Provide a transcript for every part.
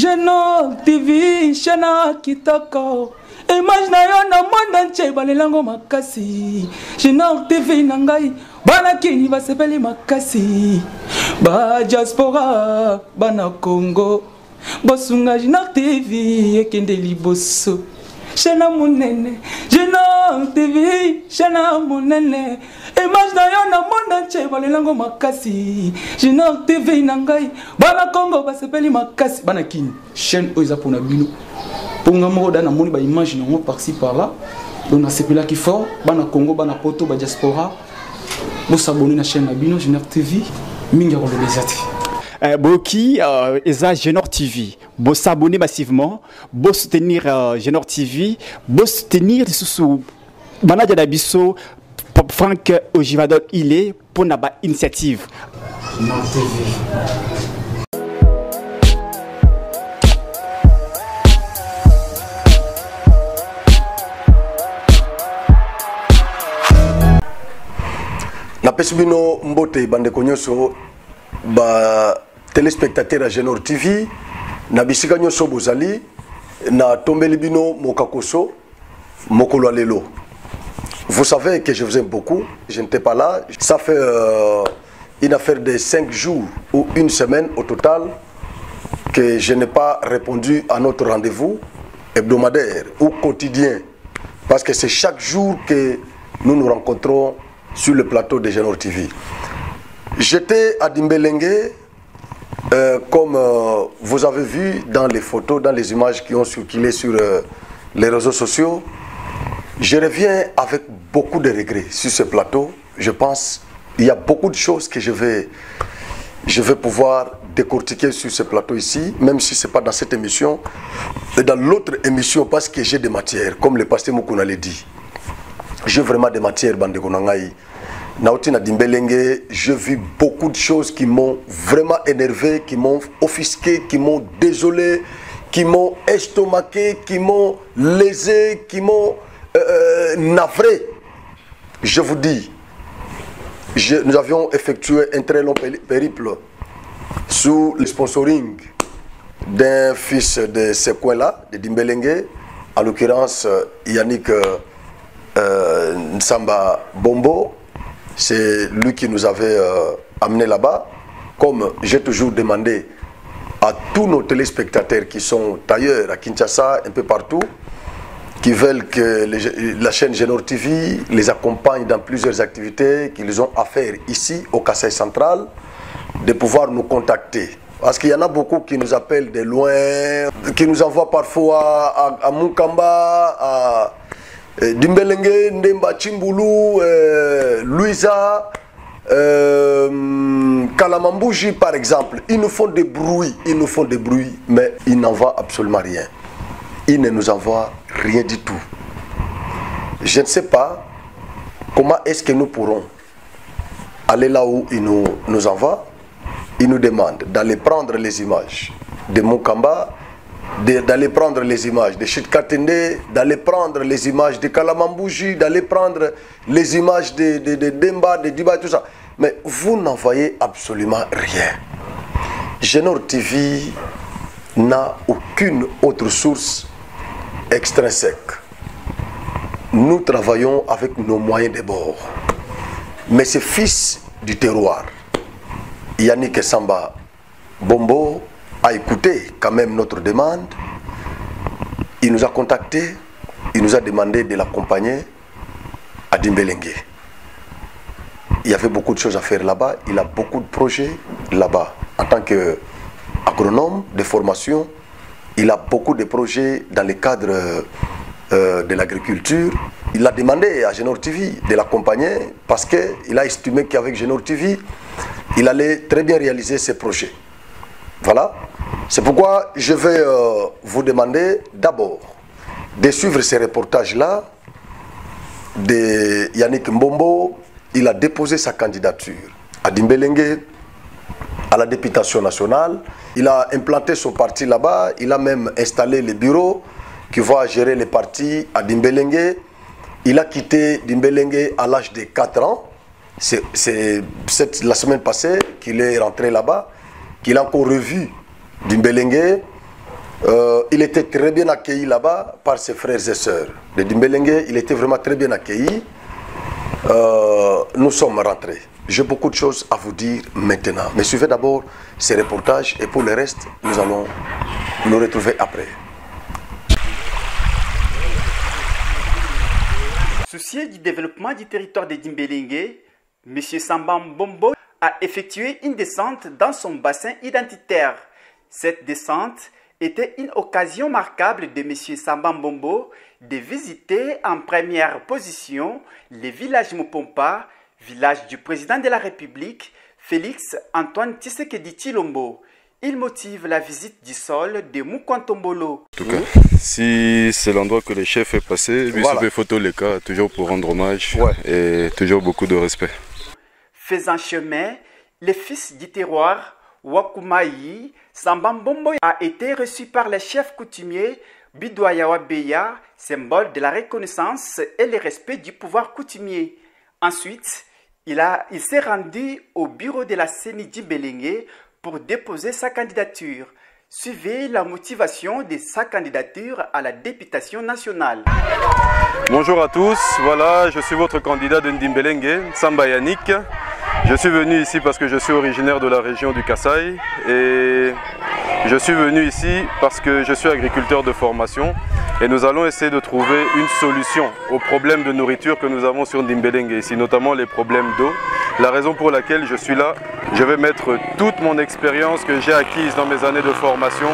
Genor TV, Shana Kitoko. Image na yo na monde entier balelango makasi. Genor TV nangai bana kini basepeli makasi. Ba diaspora bana Congo. Bosunga Genor TV ekende liboso. Shana munene, Genor TV, Shana munene. Image na yo na monde entier balelango makasi. Genor TV nangai bana Congo basepeli makasi. Bana kini chaîne oza pona bino. Pour nous dans moni ba image non par-ci par-là. Donc na sepela qui fort, bana Congo, bana poto, ba diaspora. Vous s'abonner na chaîne Bino Genor TV, mingi ko lezati. Boki eza Genor TV. Bo s'abonner massivement, bo soutenir Genor TV, bo soutenir sous manager d'Abisso Franck Ojivadol il est pour na ba initiative. Genor TV. Napesubino mbote bande konyoso ba téléspectateur à Genor TV na bisika nyoso bozali na tombeli bino mokakoso mokolo lelo. Vous savez que je vous aime beaucoup, je n'étais pas là, ça fait une affaire de 5 jours ou une semaine au total que je n'ai pas répondu à notre rendez-vous hebdomadaire ou quotidien parce que c'est chaque jour que nous nous rencontrons sur le plateau de Genor TV. J'étais à Dimbelenge, comme vous avez vu dans les photos, dans les images qui ont circulé sur les réseaux sociaux. Je reviens avec beaucoup de regrets sur ce plateau. Je pense qu'il y a beaucoup de choses que je vais pouvoir décortiquer sur ce plateau ici, même si ce n'est pas dans cette émission, mais dans l'autre émission, parce que j'ai des matières, comme le pasteur Moukouna l'a dit. J'ai vraiment des matières, bande konangai. Nauti na Dimbelenge, j'ai vu beaucoup de choses qui m'ont vraiment énervé, qui m'ont offusqué, qui m'ont désolé, qui m'ont estomaqué, qui m'ont lésé, qui m'ont navré. Je vous dis, nous avions effectué un très long périple sous le sponsoring d'un fils de ce coin-là, de Dimbelenge, en l'occurrence Yannick Nsamba Bombo. C'est lui qui nous avait amené là-bas. Comme j'ai toujours demandé à tous nos téléspectateurs qui sont ailleurs, à Kinshasa, un peu partout, qui veulent que la chaîne Genor TV les accompagne dans plusieurs activités qu'ils ont à faire ici au Kasaï central, de pouvoir nous contacter. Parce qu'il y en a beaucoup qui nous appellent de loin, qui nous envoient parfois à Mukamba, à Dimbelenge, Ndemba Chimbulu, Louisa, Kalamambouji par exemple. Ils nous font des bruits, mais ils n'envoient absolument rien. Ils ne nous envoient rien du tout. Je ne sais pas comment est-ce que nous pourrons aller là où ils nous envoient. Ils nous demandent d'aller prendre les images de Mukamba, d'aller prendre les images de Chitkatende, d'aller prendre les images de Kalamambouji, d'aller prendre les images de Demba, de Diba, tout ça. Mais vous n'envoyez absolument rien. Genor TV n'a aucune autre source extrinsèque. Nous travaillons avec nos moyens de bord. Mais ce fils du terroir, Yannick Samba Bombo, a écouté quand même notre demande. Il nous a contactés, il nous a demandé de l'accompagner à Dimbelenge. Il y avait beaucoup de choses à faire là-bas, il a beaucoup de projets là-bas. En tant qu'agronome de formation, il a beaucoup de projets dans le cadre de l'agriculture. Il a demandé à Genor TV de l'accompagner parce qu'il a estimé qu'avec Genor TV, il allait très bien réaliser ses projets. Voilà. C'est pourquoi je vais vous demander d'abord de suivre ces reportages-là de Yannick Mbombo. Il a déposé sa candidature à Dimbelenge, à la députation nationale. Il a implanté son parti là-bas. Il a même installé les bureaux qui vont gérer les partis à Dimbelenge. Il a quitté Dimbelenge à l'âge de 4 ans. C'est la semaine passée qu'il est rentré là-bas, qu'il a encore revu Dimbelenge. Il était très bien accueilli là-bas par ses frères et sœurs. Le Dimbelenge, il était vraiment très bien accueilli. Nous sommes rentrés. J'ai beaucoup de choses à vous dire maintenant. Mais suivez d'abord ces reportages et pour le reste, nous allons nous retrouver après. Soucieux du développement du territoire de Dimbelenge, M. Samba Mbombo a effectué une descente dans son bassin identitaire. Cette descente était une occasion marquable de M. Samba Mbombo de visiter en première position le village Mupompa, village du président de la République, Félix Antoine Tshisekedi Tshilombo. Il motive la visite du sol de Mukwantombolo. En tout cas, si c'est l'endroit que le chef est passé, voilà. Photo les cas, toujours pour rendre hommage et toujours beaucoup de respect. Faisant chemin, le fils du terroir, Wakumayi, Samba Mbombo a été reçu par le chef coutumier Bidoyawa Beya, symbole de la reconnaissance et le respect du pouvoir coutumier. Ensuite, il s'est rendu au bureau de la CENI Dimbelenge pour déposer sa candidature. Suivez la motivation de sa candidature à la députation nationale. Bonjour à tous, voilà, je suis votre candidat de Dimbelenge, Samba Yannick. Je suis venu ici parce que je suis originaire de la région du Kasaï et je suis venu ici parce que je suis agriculteur de formation et nous allons essayer de trouver une solution aux problèmes de nourriture que nous avons sur Dimbelenge ici, notamment les problèmes d'eau. La raison pour laquelle je suis là, je vais mettre toute mon expérience que j'ai acquise dans mes années de formation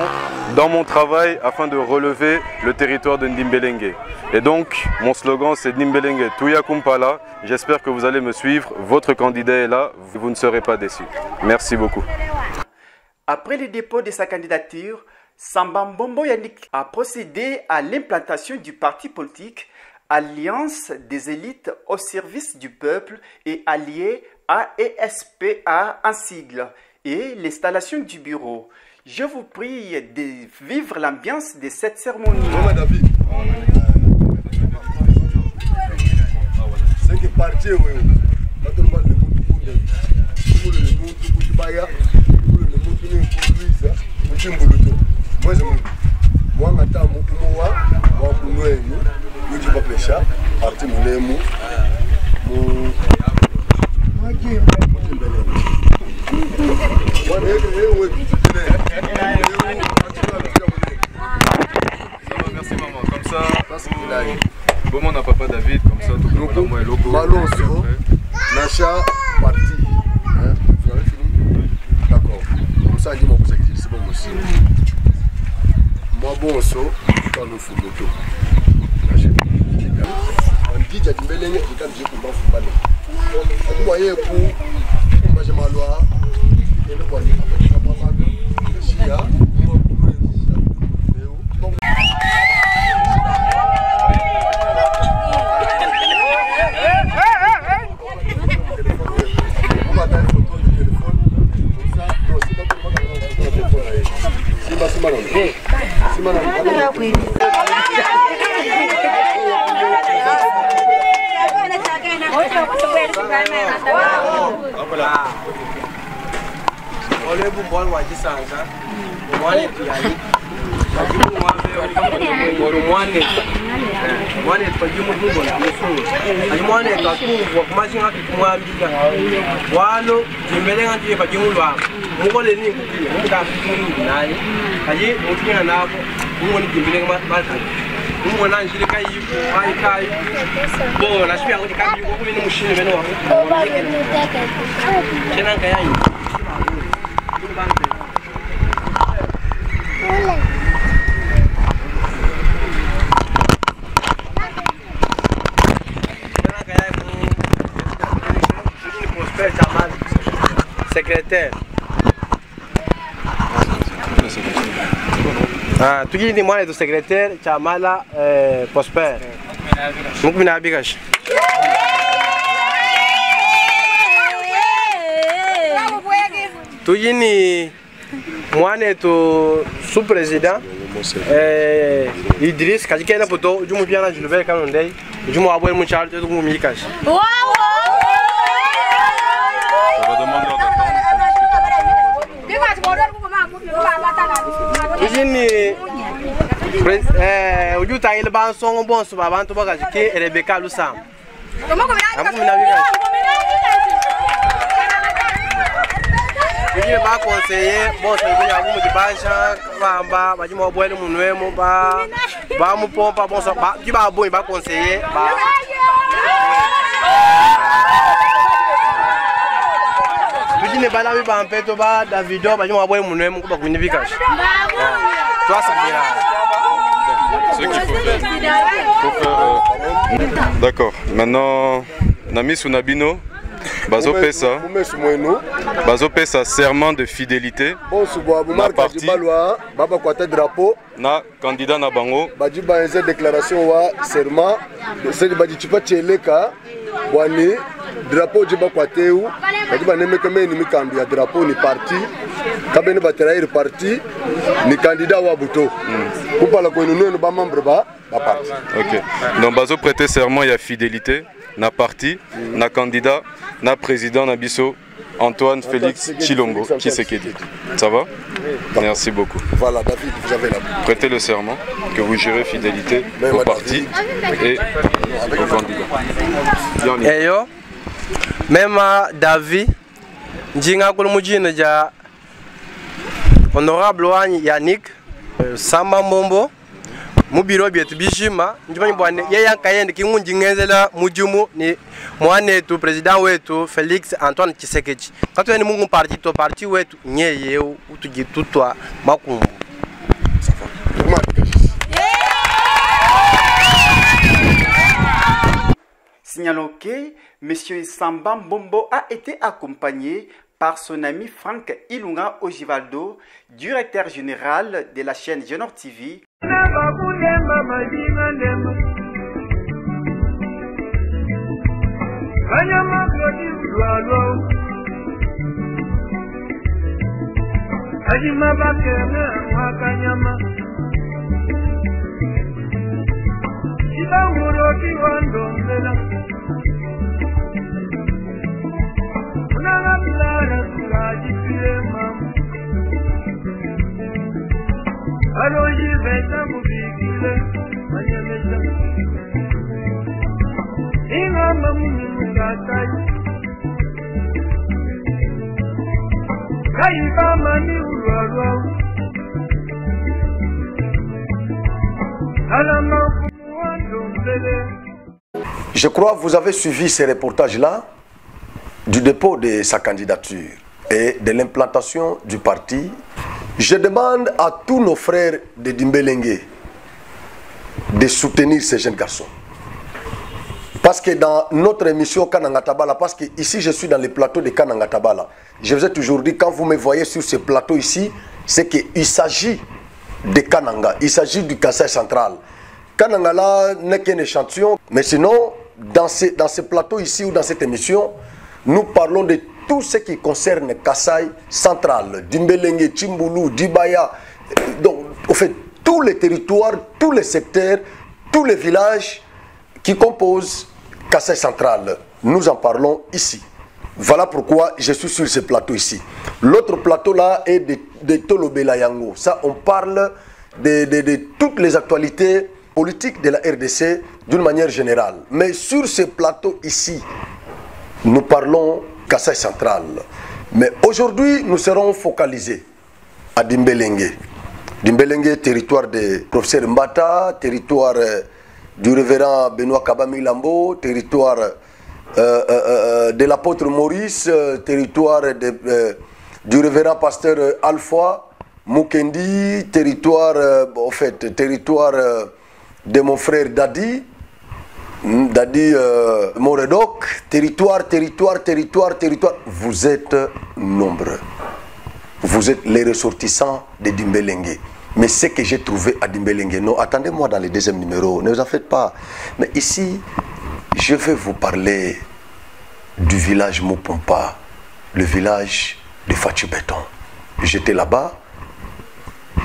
dans mon travail afin de relever le territoire de Dimbelenge. Et donc, mon slogan c'est Dimbelenge Tuya Kumpala. J'espère que vous allez me suivre. Votre candidat est là, vous ne serez pas déçus. Merci beaucoup. Après le dépôt de sa candidature, Samba Mbombo Yannick a procédé à l'implantation du parti politique Alliance des élites au service du peuple et allié AESPA en sigle et l'installation du bureau. Je vous prie de vivre l'ambiance de cette cérémonie. Merci maman, comme ça, bon on n'a pas David, comme ça tout le monde est logo. Malonso, Nacha, parti. Vous avez fini? D'accord. Comme ça, dis-moi pour c'est bon aussi. Moi, bon, so, quand nous faisons tout. On dit que Dimbelenge est un jeu pour m'en faire. Vous voyez, pour moi, j'ai ma loi. Et nous voyons, après, ça va mal. Chia. Secrétaire. Ah, tu dis moi le secrétaire, Chamala Prosper. Donc mina bigash. Tu dis ni moi le sous-président Idriss Kajikena poto, jumu bien je le vais quand on dit, jumu aboye mon charge de mon mikash. Ini Ujuta ile ban songo bon so babantu bakazike Rebecca Lusam. Ba conseiller bon so ya mu di banja bamba ba jimo boele munwemo ba mu pompa bon so ba ki ba boy ba conseiller ba Tujine bala bi ba mpeto ba Davido ba jimo boele munwemo ko ba kunivika. Toi c'est bien. Ce qu'il faut faire. D'accord. Maintenant, Nami Sunabino, Bazo Pesa, serment de fidélité. Na parti. Na candidat na bango. Badi ba déclaration wa serment. C'est badi tu pas tcheleka. Wani drapeau jiba kwateu. Badi ba neme keme ni mikambi ya drapeau ni parti. Kabene bateraire parti ni candidat wa buto. Pour parler ko nous ba membre ba parti. OK. Donc bazo prêter serment il y a fidélité na parti, na candidat, na président na biso Antoine Félix Tshilombo Tshisekedi. Ça va? Merci beaucoup. Voilà David, vous avez la prêtez le serment que vous jurez fidélité au parti et au candidat. Et yo même David Njinga Kolomujine ja honorable Wani Yannick Samba Mbombo mubiro bietu bishima njimani bwane yeye kayende kingunji ngenzela mujumu ni mwane tu president wetu Felix Antoine Tshisekedi katwe ni mungu parti wetu nyeye utujitutwa makumbu. Signalons que M. Samba Mbombo a été accompagné par son ami Franck Ilunga Ojivaldo, directeur général de la chaîne Genor TV. Je crois que vous avez suivi ces reportages-là du dépôt de sa candidature et de l'implantation du parti. Je demande à tous nos frères de Dimbélengue de soutenir ces jeunes garçons. Parce que dans notre émission Kananga Tabala, parce que ici je suis dans le plateau de Kananga Tabala, je vous ai toujours dit, quand vous me voyez sur ce plateau ici, c'est qu'il s'agit de Kananga, il s'agit du Kasaï central. Kananga là n'est qu'un échantillon, mais sinon, dans ce plateau ici ou dans cette émission, nous parlons de tout ce qui concerne Kasaï central, Dimbélengue, Tchimboulou, Dibaya, donc en fait tous les territoires, tous les secteurs, tous les villages qui composent Kasaï central. Nous en parlons ici. Voilà pourquoi je suis sur ce plateau ici. L'autre plateau là est de Tolobela Yango. Ça, on parle de toutes les actualités politiques de la RDC d'une manière générale. Mais sur ce plateau ici, nous parlons Kasaï central. Mais aujourd'hui, nous serons focalisés à Dimbélengue. Dimbélengue, territoire de professeur Mbata, territoire du révérend Benoît Kabami Lambo, territoire de l'apôtre Maurice, territoire du révérend pasteur Alpha Mukendi, territoire, territoire de mon frère Dadi Moredok, territoire. Vous êtes nombreux. Vous êtes les ressortissants de Dimbélengue. Mais ce que j'ai trouvé à Dimbélengue, non, attendez-moi dans le deuxième numéro, ne vous en faites pas. Mais ici, je vais vous parler du village Mopompa, le village de Fachi Béton. J'étais là-bas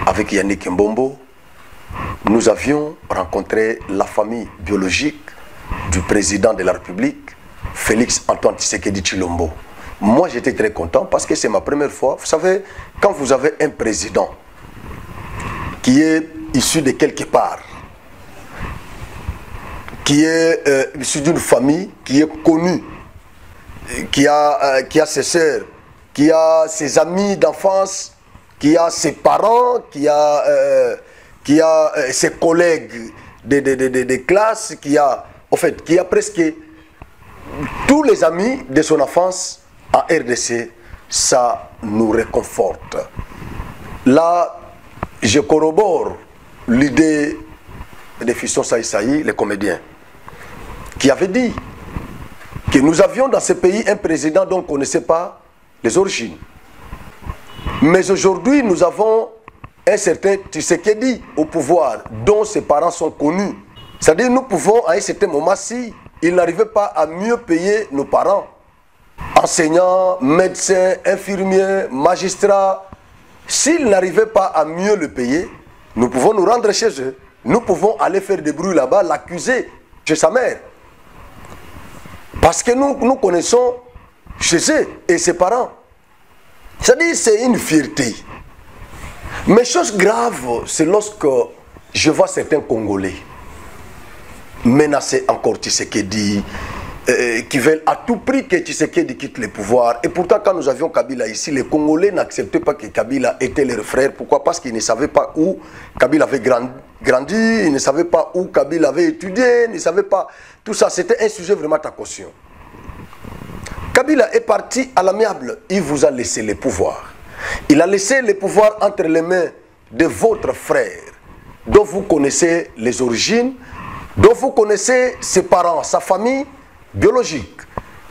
avec Yannick Mbombo. Nous avions rencontré la famille biologique du président de la République, Félix Antoine Tshisekedi Tshilombo. Moi, j'étais très content parce que c'est ma première fois. Vous savez, quand vous avez un président qui est issu de quelque part, qui est issu d'une famille qui est connue, qui a ses sœurs, qui a ses amis d'enfance, qui a ses parents, qui a ses collègues de classe, qui a presque tous les amis de son enfance en RDC. Ça nous réconforte. Là, je corrobore l'idée de Fiston Saïsaï, le comédien, qui avait dit que nous avions dans ce pays un président dont on ne connaissait pas les origines. Mais aujourd'hui, nous avons un certain Tshisekedi au pouvoir, dont ses parents sont connus. C'est-à-dire, nous pouvons, à un certain moment, si il n'arrivait pas à mieux payer nos parents, enseignants, médecins, infirmiers, magistrats, s'ils n'arrivaient pas à mieux le payer, nous pouvons nous rendre chez eux. Nous pouvons aller faire des bruits là-bas, l'accuser chez sa mère. Parce que nous connaissons chez eux et ses parents. C'est-à-dire, c'est une fierté. Mais chose grave, c'est lorsque je vois certains Congolais menacer encore Tshisekedi, qui veulent à tout prix que Tshisekedi quitte le pouvoir. Et pourtant, quand nous avions Kabila ici, les Congolais n'acceptaient pas que Kabila était leur frère. Pourquoi? Parce qu'ils ne savaient pas où Kabila avait grandi, ils ne savaient pas où Kabila avait étudié, ils ne savaient pas. Tout ça, c'était un sujet vraiment à caution. Kabila est parti à l'amiable. Il vous a laissé le pouvoir. Il a laissé le pouvoir entre les mains de votre frère, dont vous connaissez les origines, dont vous connaissez ses parents, sa famille biologique.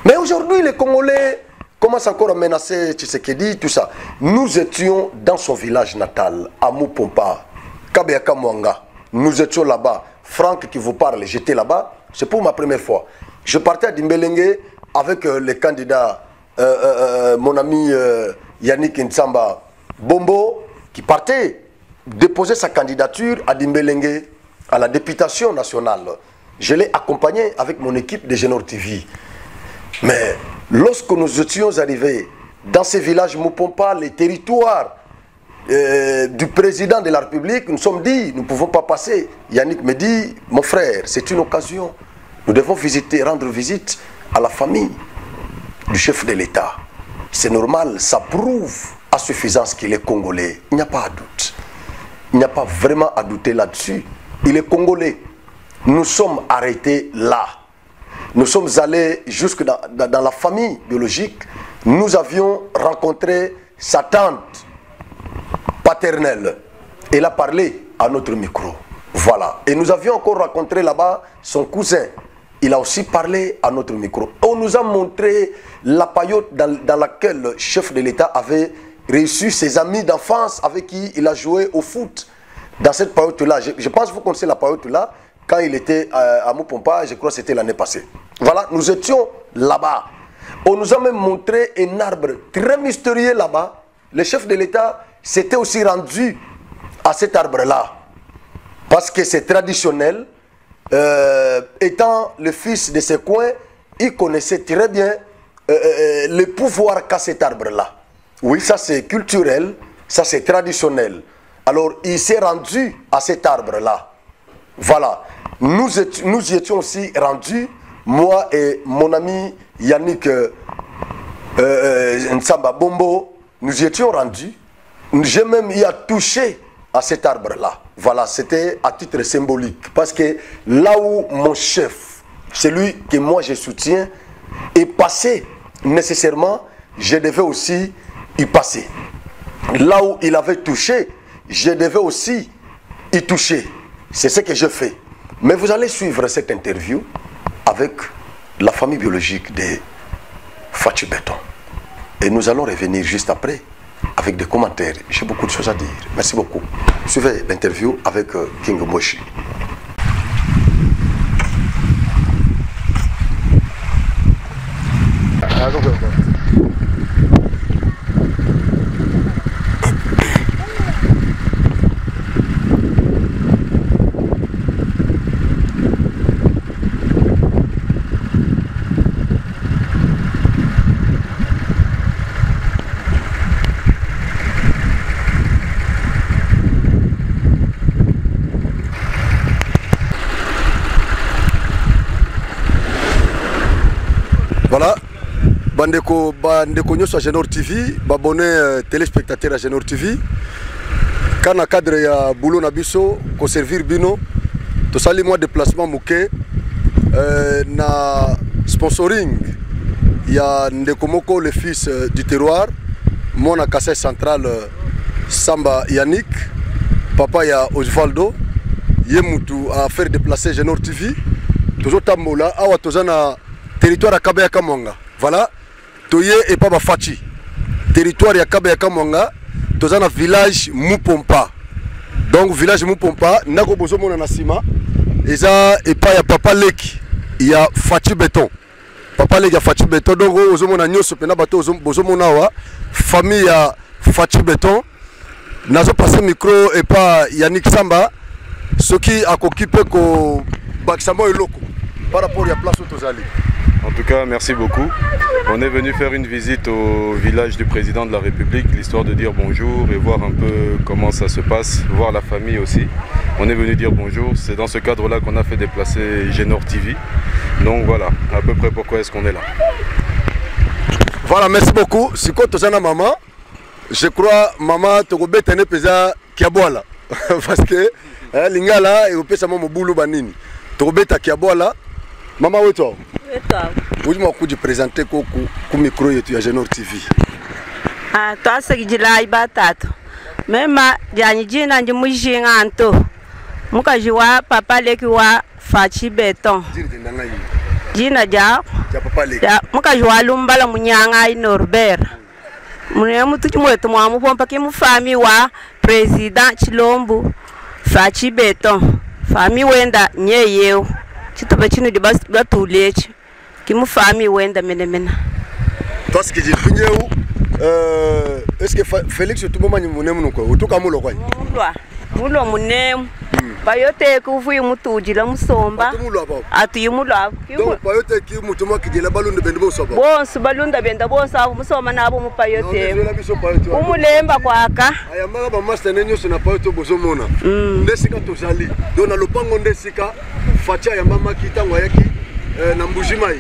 Mais aujourd'hui, les Congolais commencent encore à menacer Tshisekedi, tout ça. Nous étions dans son village natal, à Mupompa, Kabeyaka Mwanga. Nous étions là-bas. Franck qui vous parle, j'étais là-bas. C'est pour ma première fois. Je partais à Dimbelenge avec les candidats, mon ami Yannick Ntsamba Bombo, qui partait déposer sa candidature à Dimbelenge, à la députation nationale. Je l'ai accompagné avec mon équipe de Génor TV. Mais lorsque nous étions arrivés dans ces villages Mupompa, les territoires du président de la République, nous sommes dit, nous ne pouvons pas passer. Yannick me dit, mon frère, c'est une occasion. Nous devons rendre visite à la famille du chef de l'État. C'est normal, ça prouve à suffisance qu'il est congolais. Il n'y a pas à doute. Il n'y a pas vraiment à douter là-dessus. Il est congolais. Nous sommes arrêtés là. Nous sommes allés jusque dans la famille biologique. Nous avions rencontré sa tante paternelle. Elle a parlé à notre micro. Voilà. Et nous avions encore rencontré là-bas son cousin. Il a aussi parlé à notre micro. On nous a montré la paillote dans laquelle le chef de l'État avait reçu ses amis d'enfance avec qui il a joué au foot. Dans cette paillote-là, je pense que vous connaissez la paillote-là, quand il était à Mupompa, je crois que c'était l'année passée. Voilà, nous étions là-bas. On nous a même montré un arbre très mystérieux là-bas. Le chef de l'État s'était aussi rendu à cet arbre-là. Parce que c'est traditionnel. Étant le fils de ce coin, il connaissait très bien le pouvoir qu'a cet arbre-là. Oui, ça c'est culturel, ça c'est traditionnel. Alors, il s'est rendu à cet arbre-là. Voilà. Nous y étions aussi rendus, moi et mon ami Yannick Ntsamba Bombo, nous y étions rendus. J'ai même y a touché à cet arbre-là. Voilà, c'était à titre symbolique. Parce que là où mon chef, celui que moi je soutiens, est passé nécessairement, je devais aussi y passer. Là où il avait touché, je devais aussi y toucher. C'est ce que je fais. Mais vous allez suivre cette interview avec la famille biologique de Fatou Béton. Et nous allons revenir juste après avec des commentaires. J'ai beaucoup de choses à dire. Merci beaucoup. Suivez l'interview avec King Moshi. bandeko nyonso à Genor TV, abonné téléspectateur à Genor TV. Quand na cadre ya boulot na biso ko servir bino, to sali moi déplacement mouké na sponsoring ya ndeko moko le fils du terroir, mon na Kassai central Samba Yannick, papa ya Osvaldo, yemutu a faire déplacer Genor TV. Toujours tambola awa tozana territoire ya Kabaya Kamwanga. Voilà, toye et pas Fachi. Territoire ya Kabaya Kamwanga, tozana village Mupompa. Donc village Mupompa, nako bozo mona nasima. Eza et pas ya papa Leki, il y a Fachi Béton. Papa Leki ya Fachi Béton. Donc ozo mona nyoso pena bato bozo mona wa famille ya Fachi Béton. Nazo passer micro et pas Yannick Samba, ce qui a occupé ko Baxamo et Loko par rapport à la place où tu allé. En tout cas, merci beaucoup. On est venu faire une visite au village du président de la République, l'histoire de dire bonjour et voir un peu comment ça se passe, voir la famille aussi. On est venu dire bonjour. C'est dans ce cadre-là qu'on a fait déplacer Genor TV. Donc voilà, à peu près pourquoi est-ce qu'on est là. Voilà, merci beaucoup. Si tu as maman, je crois maman te robet tene pesa kiabola parce que lingala et au pesa maman boulou banini. Te robet ta kiabola. Maman où toi? Où je m'occupe de présenter ku micro yetu ya Genor TV. Ah, toi c'est gila ibatato. Même jani jina ndi mujinga anto. Mukajiwa papa Leki wa Fachi Béton. Jina ja papa Leki. Mukajiwa lumbala munyanga Norbert. Mune mutu mwetu mwa mupompa ki mufami wa president Chilombo Fachi Béton. Fami wenda nyeyeo. Chitobe chino di batulechi. Kimu fami wenda menemena. Toi ce que j'ai fini est-ce que Félix tout moment munemu nuko utuka mulo kwa? Mulo munemu. Bayote kuvuye mutujila musomba. Atu yumulo abo. Donc bayote ki mutuma kijela balunde bende bosoba. Bonso balunda benda bonso abo musoma nabo mupayote. Umulemba kwaka. Ayamba ba master nenyo sona payote bozomona. Ndesika tozali. Dona lopango ndesika facha ya mama kitangwa yaki na mbujimai.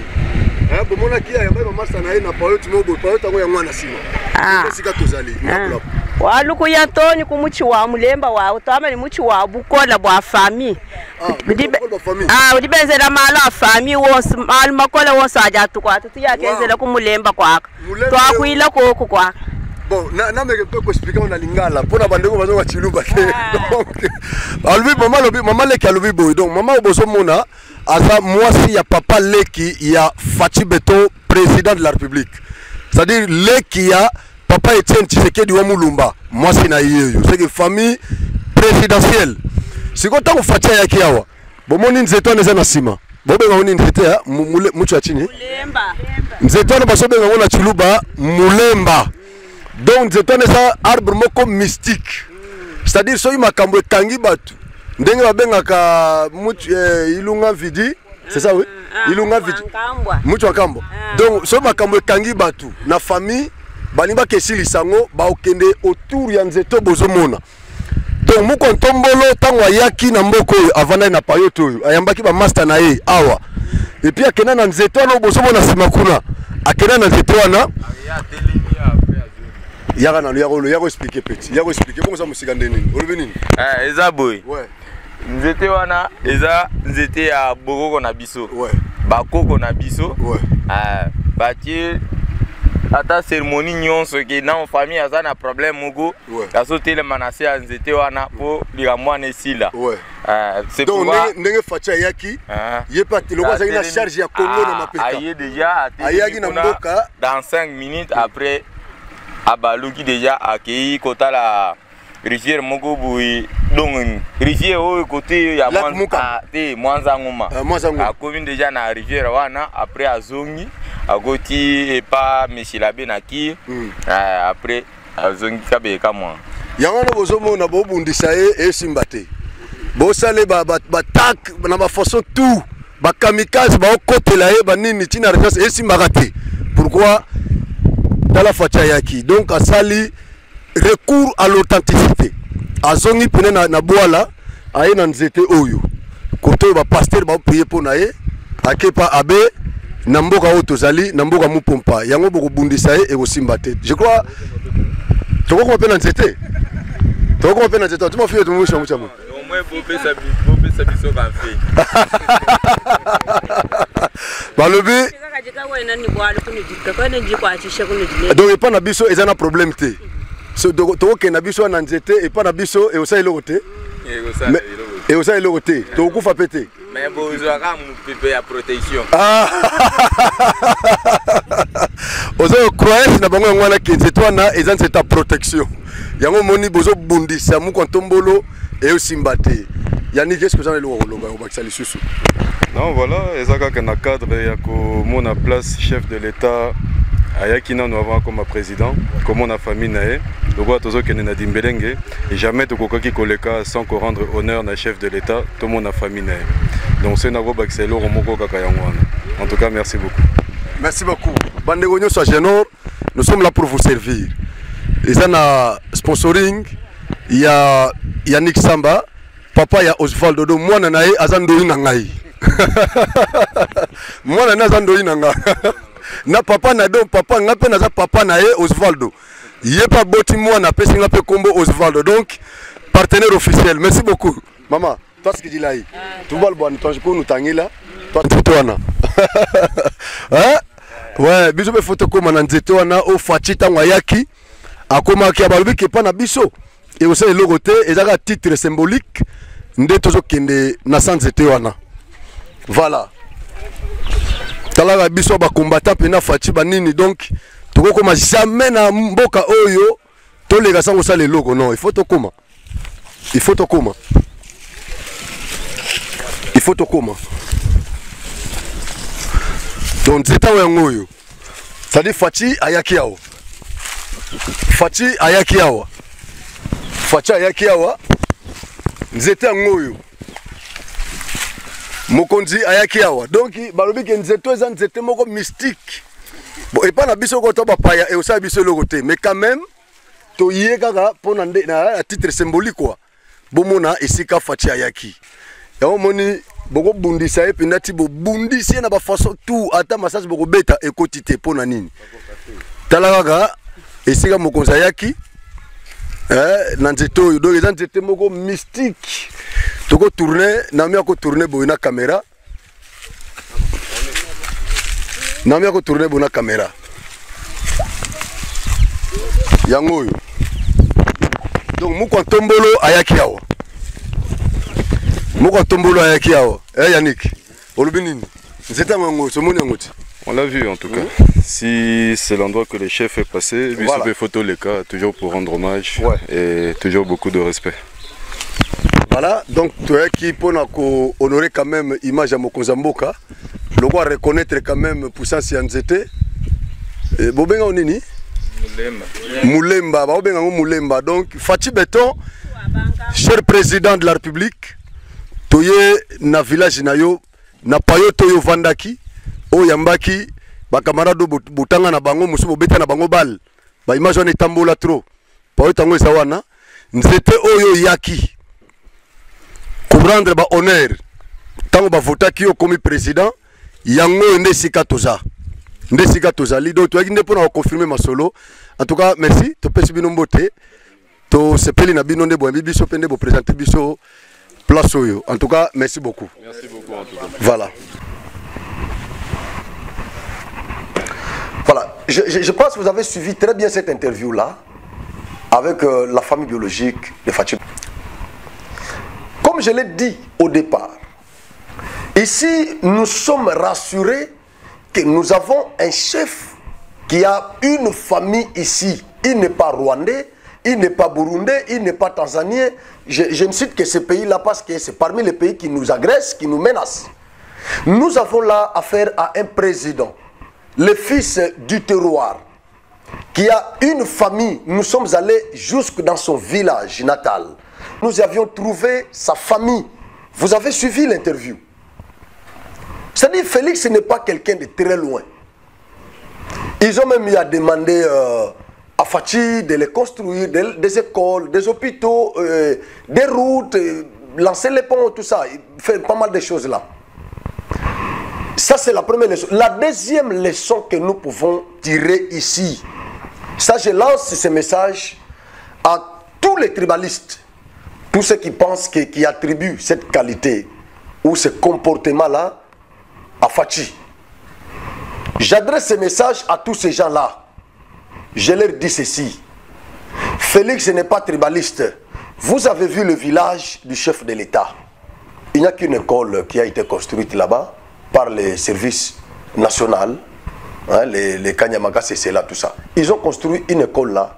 Bomona kia ya mama master na na payote mobo payote ngo ya mwana sima. Ndesika tozali. Waluku ya Toni kumuchi wa mulemba wa utama ni muchi wa bukola bwa fami. Udibenzela mala fami wose mal makola wose aja tukwata tuyakezela kumulemba kwaka. Twakuila koko kwaka. Bon, na me peut expliquer on a lingala pour abandonner bazo wa chiluba ke. Donc albi maman Leki albi boy. Donc maman obozo mona aza mwasi ya papa Leki ya Fachi Béton président de la République. C'est-à-dire Leki ya papa Etienne Tshisekedi wa Mulumba, moi c'est na yeyo, c'est que famille présidentielle. Si quand on fait ça yaki awa, bon mon nzeto neza na sima. Bobe ngoni nzete ya mucho ya chini. Mulemba. Nzeto na basobe ngona chiluba mulemba. Donc nzeto neza arbre moko mystique. C'est-à-dire so makambo etangi batu. Ndenge babengaka mucho ilunga vidi, c'est ça oui? Ilunga vidi. Mucho akambo. Donc so makambo etangi batu na famille balimba kesili sango ba okende autour ya nzeto bozomona. Donc muko ntombolo tango yaki na mboko avanda na payoto ayambaki ba master na ye awa. Et puis akena na nzeto no bozomona sima kuna. Akena na nzeto wana. Yaka na yako expliquer petit. Yako expliquer comment ça musika ndeni. Olobi nini? Eza boy. Ouais. Nzete wana eza nzete ya bokoko na biso. Ouais. Bakoko na biso. Ouais. Bati ata cérémonie nyonso ke na famille aza na problème moko kaso tele manase ya nzete wana po likamwana esila. C'est pourquoi ndenge facha yaki yepa tiloko za ina charge ya Congo na mapeka. Aye déjà ayaki na mboka dans 5 minutes après abaluki déjà accueilli kota la rivière moko boui donc rivière au côté ya Mwanza Ngoma. A commune déjà na rivière wana après azongi agoti et pas Meshilabe naki après azongi kabeka moi. Yango na bozomo na bobundisa e simbate. Bo sale ba tak na ba façon tout ba kamikaze ba okotela e ba nini tina recherche e simbagate. Pourquoi dans la facha yaki donc asali recours à l'authenticité. Azongi pene na boala aye na nzete oyo. Koto ba pasteur ba prier pour nae akepa abe Namboka Otozali, Namboka Mupompa, Yango Boko Bundisae et aussi Mbate. Je crois. Tu vois qu'on appelle un CT. Tu vois qu'on appelle un CT. Tu m'as fait tout le monde. Au moins, vous faites sa mission en fait. Balobi. Donc, il n'y a pas de il y a un problème. Donc, il y a un et pas de et aussi il et aussi il côté. Donc, il faut péter. Mais vous avez une protection. Ah! Vous avez croyé que vous avez une protection. Il y a un moni bozo bundi, c'est un mou tombolo et aussi mbate. Yannick, qu'est-ce que vous avez le Non, voilà, Ezaka Kana cadre, il y a mon place chef de l'État. Ayakina nous avons comme président, comme on a famille nae, le roi Tozo Kenena Dimbelenge, et jamais de Kokoki Koleka sans qu'on rendre honneur à chef de l'État, tout le monde a famille nae. Donc c'est Nago Baxelo Romoko Kakayangwana. En tout cas, merci beaucoup. Merci beaucoup. Bandegogno Sagenor, nous sommes là pour vous servir. Il y a sponsoring, il y a Yannick Samba, papa il y a Osvaldo, donc moi nanae Azandoi Nangai. Moi nanae Azandoi Nangai. Na papa na don papa ngape na za papa na Osvaldo. Yé pas boti moi na pesi ngape combo Osvaldo. Donc partenaire officiel. Merci beaucoup. Maman, toi ce que dis là. Tu vois le bon toi je peux nous tangila. Toi toi na. Hein? Ouais, biso be photo comme na nzeto na o fachita ngayaki. Akoma ki abalobi ke pa na biso. Et aussi le logoté ezaka titre symbolique nde tozo kende na sanzete wana. Voilà. Talaga biso ba combattant pena fachi banini donc toko koma jamais na mboka oyo to lega sango sa le logo non il faut to koma il faut to koma il faut to koma donc zeta ngoyo ça dit fachi ayaki yao fachi ayaki yao fachi ayaki yao zeta ngoyo Mokonzi ayaki awa donc balobi ke nzeto eza nzete moko mystique bon et pas na biso ko to ba paya et osa biso le côté mais quand même to yeka pona na titre symbolique quoi bomona esika fachi ayaki ya omoni boko bundisa e pinati bo bundisi na ba façon tout ata massage boko beta e kotité pona nini talaka esika mokonzi ayaki na nzeto donc eza nzete moko mystique. Toko tourner, namia ko tourner boina caméra. Namia ko tourner boina caméra. Yango yo. Donc muko tombolo ayaki awa. Muko tombolo ayaki awa. Yannick. Olubinini. C'était un somoni ngoti. On l'a vu en tout cas. Si c'est l'endroit que le chef est passé, lui voilà. Photo les cas, toujours pour rendre hommage et toujours beaucoup de respect. Voilà, donc tu es qui pour honorer quand même l'image à Mokonzamboka, le roi reconnaître quand même puissance Yanzete. Bobenga onini? Moulemba. Moulemba. Donc Fachi Beton, cher président de la République, toye na village nayo, na payo toyo vandaki, o yambaki, ba camarade butanga na bango musu beta na bango bal. Ba image on etambola trop. Payo tango esawana, nzete oyo yaki. Comprendre ba honneur tango ba vota ki yo comme président yango ndesika toza li donc to nginde pona confirmer masolo en tout cas merci to pesi bino mbote to sepeli na bino ndebo biso pende bo présenter biso place oyo en tout cas merci beaucoup en tout cas voilà je pense que vous avez suivi très bien cette interview là avec la famille biologique de Fachi. Comme je l'ai dit au départ, ici nous sommes rassurés que nous avons un chef qui a une famille ici. Il n'est pas rwandais, il n'est pas burundais, il n'est pas tanzanien. Je ne cite que ces pays-là parce que c'est parmi les pays qui nous agressent, qui nous menacent. Nous avons là affaire à un président, le fils du terroir, qui a une famille. Nous sommes allés jusque dans son village natal. Nous avions trouvé sa famille. Vous avez suivi l'interview. C'est-à-dire Félix n'est pas quelqu'un de très loin. Ils ont même eu à demander à Fachi de les construire, des écoles, des hôpitaux, des routes, lancer les ponts, tout ça. Il fait pas mal de choses là. Ça, c'est la première leçon. La deuxième leçon que nous pouvons tirer ici, ça, je lance ce message à tous les tribalistes, tous ceux qui pensent, qui attribuent cette qualité ou ce comportement-là à Fachi. J'adresse ce message à tous ces gens-là. Je leur dis ceci. Félix n'est pas tribaliste. Vous avez vu le village du chef de l'État. Il n'y a qu'une école qui a été construite là-bas par les services nationaux, hein, les Kanyamaga, c'est là, tout ça. Ils ont construit une école là.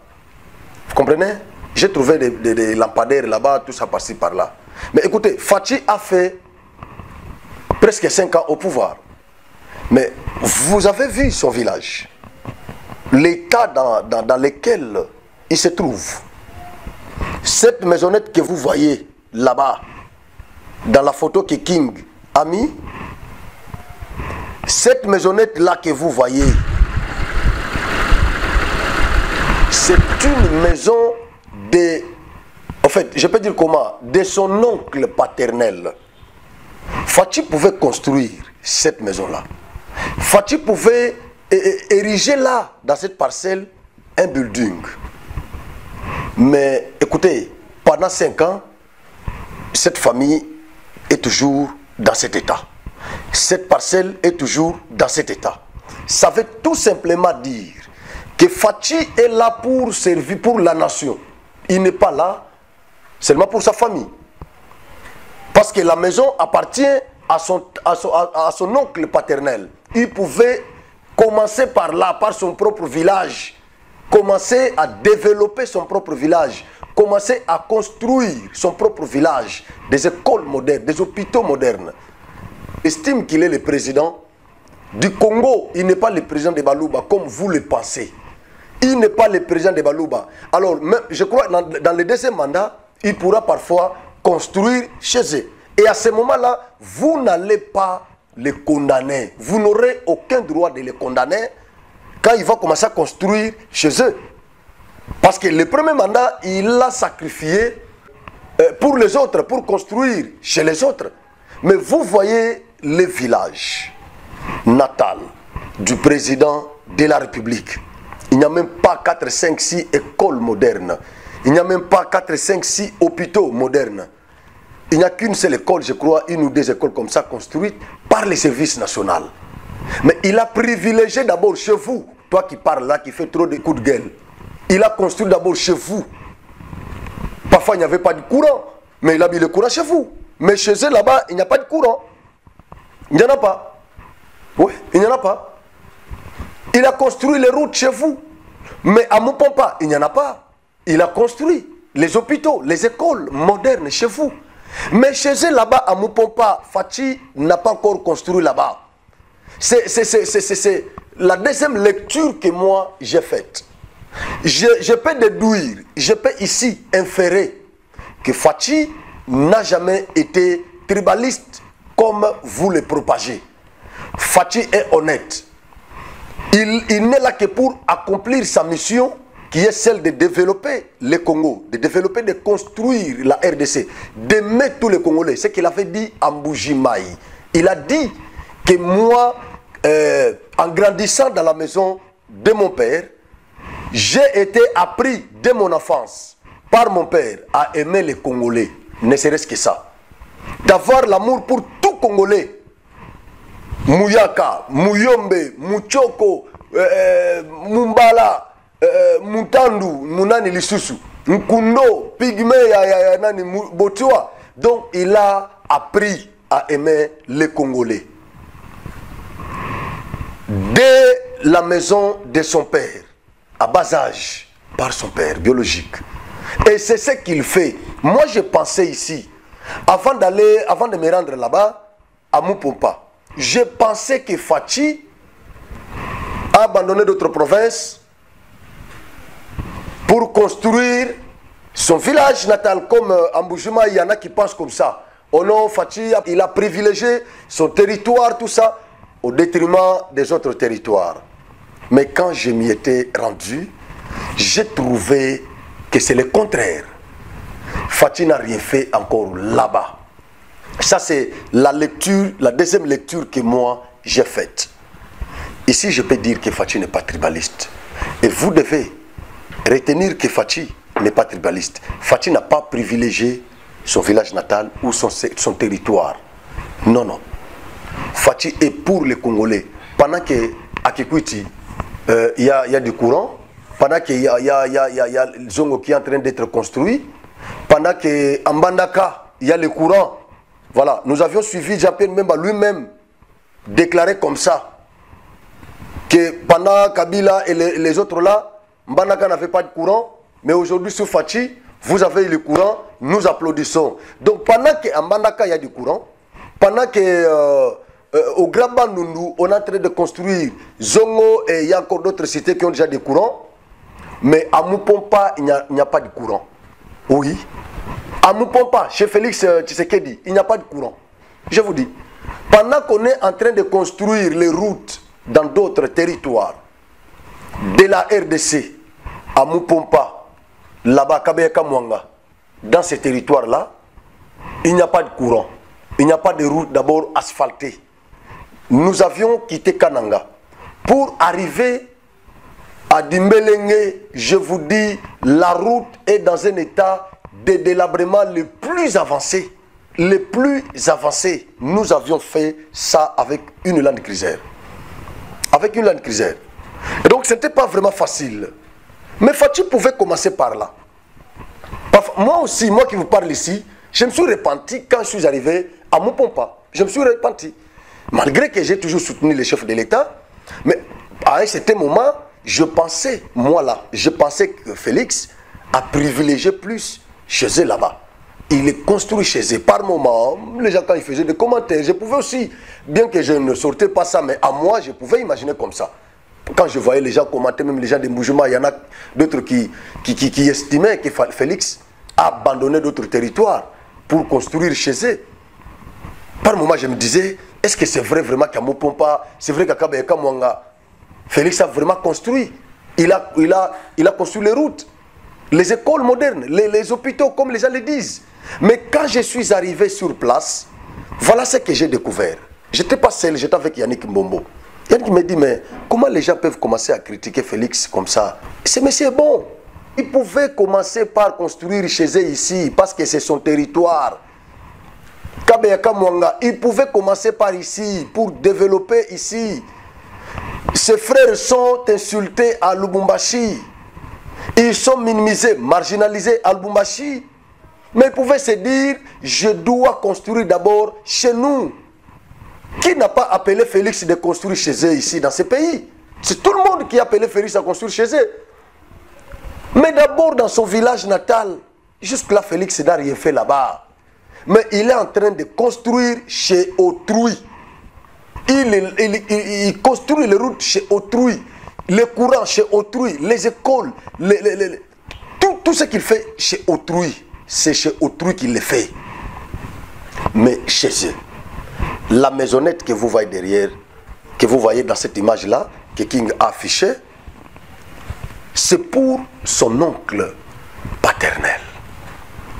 Vous comprenez? J'ai trouvé des lampadaires là-bas, tout ça par-ci, par-là. Mais écoutez, Fachi a fait presque 5 ans au pouvoir. Mais vous avez vu son village, l'état dans lequel il se trouve. Cette maisonnette que vous voyez là-bas, dans la photo que King a mis, cette maisonnette-là que vous voyez, c'est une maison de... En fait, je peux dire comment? De son oncle paternel. Fachi pouvait construire cette maison-là. Fachi pouvait ériger là, dans cette parcelle, un building. Mais écoutez, pendant 5 ans, cette famille est toujours dans cet état. Cette parcelle est toujours dans cet état. Ça veut tout simplement dire que Fachi est là pour servir pour la nation. Il n'est pas là seulement pour sa famille. Parce que la maison appartient à son oncle paternel. Il pouvait commencer par là, par son propre village. Commencer à développer son propre village. Commencer à construire son propre village. Des écoles modernes, des hôpitaux modernes. Estime qu'il est le président du Congo. Il n'est pas le président de Balouba comme vous le pensez. Il n'est pas le président de Balouba. Alors, je crois que dans le deuxième mandat, il pourra parfois construire chez eux. Et à ce moment-là, vous n'allez pas les condamner. Vous n'aurez aucun droit de les condamner quand il va commencer à construire chez eux. Parce que le premier mandat, il l'a sacrifié pour les autres, pour construire chez les autres. Mais vous voyez le village natal du président de la République. Il n'y a même pas 4, 5, 6 écoles modernes. Il n'y a même pas 4, 5, 6 hôpitaux modernes. Il n'y a qu'une seule école, je crois, 1 ou 2 écoles comme ça construites par les services nationaux. Mais il a privilégié d'abord chez vous, toi qui parles là, qui fais trop de coups de gueule. Il a construit d'abord chez vous. Parfois, il n'y avait pas de courant, mais il a mis le courant chez vous. Mais chez eux, là-bas, il n'y a pas de courant. Il n'y en a pas. Oui, il n'y en a pas. Il a construit les routes chez vous. Mais à Mupompa, il n'y en a pas. Il a construit les hôpitaux, les écoles modernes chez vous. Mais chez eux, là-bas, à Mupompa, Fachi n'a pas encore construit là-bas. C'est la deuxième lecture que moi, j'ai faite. Je peux déduire, je peux ici inférer que Fachi n'a jamais été tribaliste comme vous le propagez. Fachi est honnête. Il n'est là que pour accomplir sa mission qui est celle de développer le Congo, de développer, de construire la RDC, d'aimer tous les Congolais. Ce qu'il avait dit à Mbujimaï. Il a dit que moi, en grandissant dans la maison de mon père, j'ai été appris dès mon enfance par mon père à aimer les Congolais. Ne serait-ce que ça. D'avoir l'amour pour tout Congolais. Mouyaka, Mouyombe, Mouchoko, Mumbala, Mutandu, Munani Lisusu, Nkundo, Pygmé, Botua. Donc il a appris à aimer les Congolais. Dès la maison de son père, à bas âge, par son père biologique. Et c'est ce qu'il fait. Moi, je pensais ici, avant de me rendre là-bas, à Mupompa, je pensais que Fachi a abandonné d'autres provinces pour construire son village natal. Comme en Mbujimaï, il y en a qui pensent comme ça. Oh non, Fachi, il a privilégié son territoire, tout ça, au détriment des autres territoires. Mais quand je m'y étais rendu, j'ai trouvé que c'est le contraire. Fachi n'a rien fait encore là-bas. Ça, c'est la lecture, la deuxième lecture que moi, j'ai fait. Ici, je peux dire que Fachi n'est pas tribaliste. Et vous devez retenir que Fachi n'est pas tribaliste. Fachi n'a pas privilégié son village natal ou son territoire. Non, non. Fachi est pour les Congolais. Pendant qu'à Kikwiti, il y a du courant, pendant qu'il y a Zongo qui est en train d'être construit, pendant qu'à Mbandaka, il y a le courant. Voilà, nous avions suivi Jean-Pierre Mbemba lui-même déclaré comme ça que pendant Kabila et les autres là, Mbandaka n'avait pas de courant, mais aujourd'hui sous Fachi, vous avez le courant, nous applaudissons. Donc pendant qu'à Mbandaka il y a du courant, pendant que au Grand Bandundu, on est en train de construire Zongo et il y a encore d'autres cités qui ont déjà des courants, mais à Mupompa, il n'y a pas de courant. Oui. À Mupompa, chez Félix Tshisekedi, il n'y a pas de courant. Je vous dis, pendant qu'on est en train de construire les routes dans d'autres territoires de la RDC, à Mupompa, là-bas, Kabeka Mwanga, dans ces territoires-là, il n'y a pas de courant. Il n'y a pas de route d'abord asphaltée. Nous avions quitté Kananga pour arriver à Dimbelenge. Je vous dis, la route est dans un état de délabrement le plus avancé. Le plus avancé. Nous avions fait ça avec une Land Cruiser. Avec une Land Cruiser. Et donc ce n'était pas vraiment facile. Mais Fachi pouvait commencer par là. Moi aussi, moi qui vous parle ici, je me suis repenti quand je suis arrivé à Mupompa. Je me suis repenti. Malgré que j'ai toujours soutenu les chefs de l'État, mais à un certain moment, je pensais, moi là, je pensais que Félix a privilégié plus chez eux là-bas. Il est construit chez eux. Par moment, les gens quand ils faisaient des commentaires, je pouvais aussi, bien que je ne sortais pas ça, mais à moi, je pouvais imaginer comme ça. Quand je voyais les gens commenter, même les gens des mouvements, il y en a d'autres qui estimaient que Félix a abandonné d'autres territoires pour construire chez eux. Par moment, je me disais, est-ce que c'est vrai vraiment qu'à Mupompa, c'est vrai qu'à Kabeka Mwanga, Félix a vraiment construit. Il a construit les routes, les écoles modernes, les hôpitaux, comme les gens le disent. Mais quand je suis arrivé sur place, voilà ce que j'ai découvert. Je n'étais pas seul, j'étais avec Yannick Mbombo. Yannick me dit, mais comment les gens peuvent commencer à critiquer Félix comme ça? Ce monsieur est bon. Il pouvait commencer par construire chez eux ici, parce que c'est son territoire. Kabeka Mwanga, il pouvait commencer par ici, pour développer ici. Ses frères sont insultés à Lubumbashi. Ils sont minimisés, marginalisés à Lubumbashi. Mais il pouvait se dire, je dois construire d'abord chez nous. Qui n'a pas appelé Félix de construire chez eux ici, dans ce pays? C'est tout le monde qui a appelé Félix à construire chez eux. Mais d'abord dans son village natal. Jusque-là, Félix n'a rien fait là-bas. Mais il est en train de construire chez autrui. Il construit les routes chez autrui, les courants chez autrui, les écoles, tout ce qu'il fait chez autrui, c'est chez autrui qu'il le fait. Mais chez eux, la maisonnette que vous voyez derrière, que vous voyez dans cette image-là, que King a affichée, c'est pour son oncle paternel.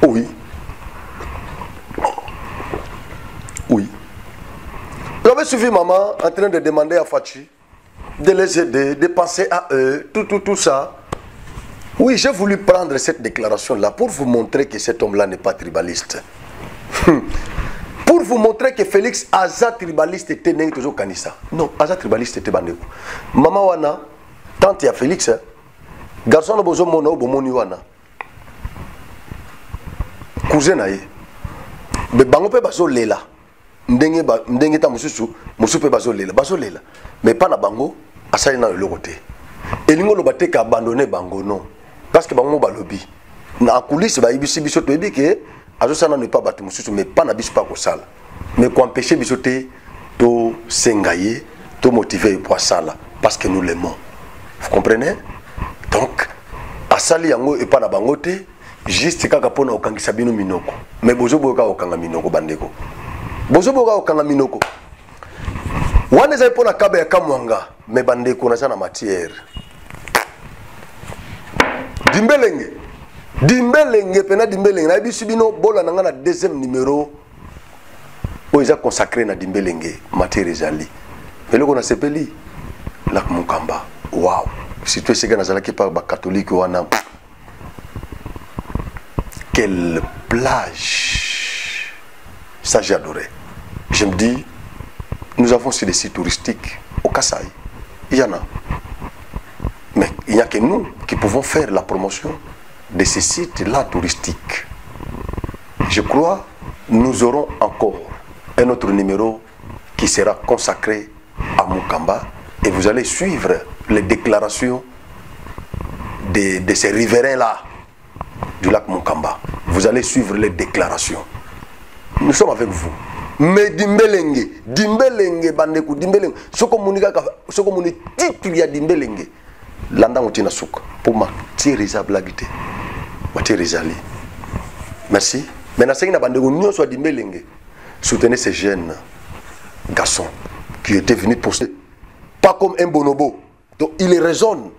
Oui. Oui. J'avais suivi maman en train de demander à Fachi de les aider, de penser à eux, tout ça. Oui, j'ai voulu prendre cette déclaration-là pour vous montrer que cet homme-là n'est pas tribaliste. Pour vous montrer que Félix Aza tribaliste était né toujours Kanissa. Non, Aza tribaliste était Bandeko. Maman Wana, tante ya Félix, garçon no bozo mona bomoni wana. Cousin na ye. Mais bango pe bazo lela. Ndenge ta mususu pe bazo lela. Mais pas na bango, asali na le côté. Elingo lo bateka abandonner bango non. Parce que bango balobi. Na coulisse ba ibisi biso to ebike azo sana ne pas battre mususu mais pas na biso pas ko sala. Mais ko empêcher biso te to sengaye, to motiver pour sala parce que nous l'aimons. Vous comprenez? Donc asali yango e pas na bango te, juste kaka pona okangisa bino minoko. Mais bozo boka okanga minoko bandeko. Bozo boka okanga minoko. Wana za pona Kabeka Mwanga, mais bandeko na sana matière. Dimbelenge pena Dimbelenge na bisu bino bola nanga na deuxième numéro où ils a consacré na Dimbelenge matière ezali. Mais là, on a sepeli. Lac Mukamba. Waouh. Si tu es ségan qui parle catholique ou en quelle plage. Ça, j'ai adoré. Je me dis, nous avons aussi des sites touristiques au Kasaï. Il y en a. Mais il n'y a que nous qui pouvons faire la promotion de ces sites-là touristiques. Je crois que nous aurons encore un autre numéro qui sera consacré à Mukamba et vous allez suivre les déclarations de ces riverains-là du lac Mukamba. Vous allez suivre les déclarations. Nous sommes avec vous. Mais Dimbelenge, Bandeku, Dimbelenge, ce qu'on titre, il y a Dimbelenge. Landa Moutina Souk, pour ma tiriza blagité. Ma tirizali. Merci. Maintenant, c'est que nous soit Dimbelenge. Soutenez ces jeunes garçons qui étaient venus pour ce. Pas comme un bonobo. Donc, il raisonne.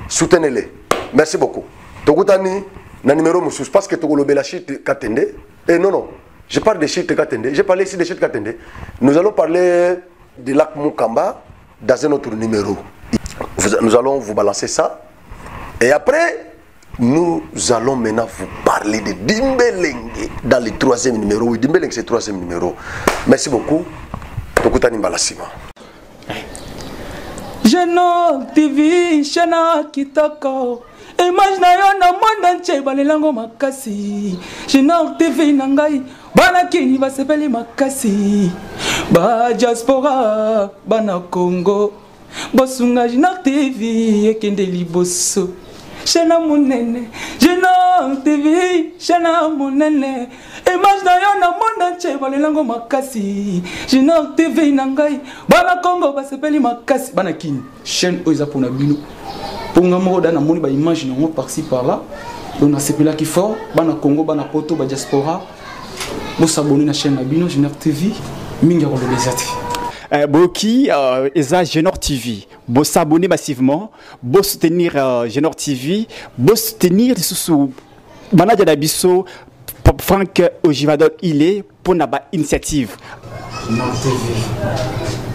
Soutenez-les. Merci beaucoup. Togutani, na numéro Moussous, parce que Togolobe la chute Katende. Et non. Je parle de chute Katende. J'ai parlé ici de chute Katende. Nous allons parler du lac Mukamba dans un autre numéro. Nous allons vous balancer ça. Et après, nous allons maintenant vous parler de Dimbelenge dans le 3e numéro. Oui, Dimbelenge, c'est le 3e numéro. Merci beaucoup. Tokutani Mbalasima. Genor TV, Shana Kitoko. Image na yo na monde entier balelango makasi. Genor TV nangai bana kini basepeli makasi. Ba diaspora bana Congo. Bosunga Genor TV ekende liboso. Shana munene, Genor TV, Shana munene. Image na yo na monde entier balelango makasi. Genor TV nangai bana Congo basepeli makasi. Bana kini chaîne oiza pona bino. Pour nous dans moni ba image non par-ci par-là. On a sepela qui fort, bana Congo, bana poto, ba diaspora. Vous s'abonner na chaîne Bino Genor TV, mingi ko lobezati. Boki eza Genor TV. Bo s'abonner massivement, bo soutenir Genor TV, bo soutenir sous manager d'Abisso Franck Ojivadol il est pour na ba initiative. Genor TV.